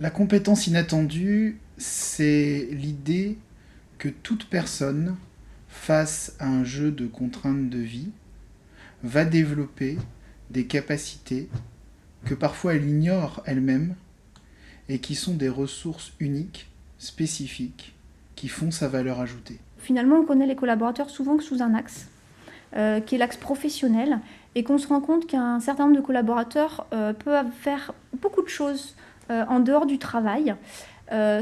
La compétence inattendue, c'est l'idée que toute personne, face à un jeu de contraintes de vie, va développer des capacités que parfois elle ignore elle-même et qui sont des ressources uniques, spécifiques, qui font sa valeur ajoutée. Finalement, on connaît les collaborateurs souvent que sous un axe, qui est l'axe professionnel, et qu'on se rend compte qu'un certain nombre de collaborateurs peuvent faire beaucoup de choses en dehors du travail,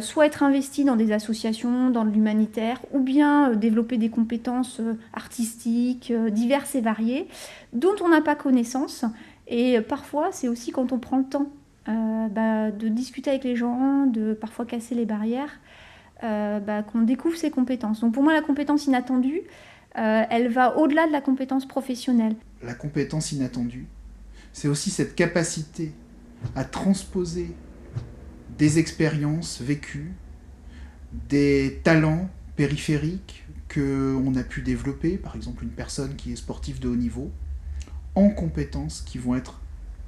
soit être investis dans des associations, dans l'humanitaire, ou bien développer des compétences artistiques diverses et variées, dont on n'a pas connaissance. Et parfois, c'est aussi quand on prend le temps de discuter avec les gens, de parfois casser les barrières, qu'on découvre ses compétences. Donc pour moi, la compétence inattendue, elle va au-delà de la compétence professionnelle. La compétence inattendue, c'est aussi cette capacité à transposer des expériences vécues, des talents périphériques qu'on a pu développer, par exemple une personne qui est sportive de haut niveau, en compétences qui vont être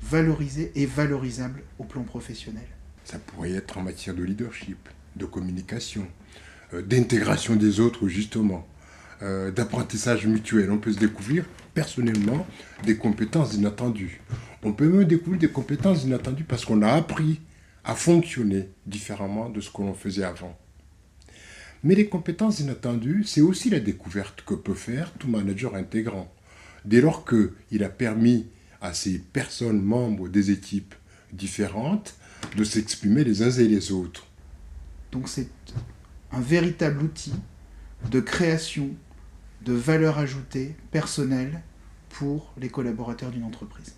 valorisées et valorisables au plan professionnel. Ça pourrait être en matière de leadership, de communication, d'intégration des autres justement, d'apprentissage mutuel. On peut se découvrir personnellement des compétences inattendues. On peut même découvrir des compétences inattendues parce qu'on a appris à fonctionner différemment de ce que l'on faisait avant. Mais les compétences inattendues, c'est aussi la découverte que peut faire tout manager intégrant. Dès lors qu'il a permis à ces personnes membres des équipes différentes de s'exprimer les uns et les autres. Donc c'est un véritable outil de création de valeur ajoutée personnelle pour les collaborateurs d'une entreprise.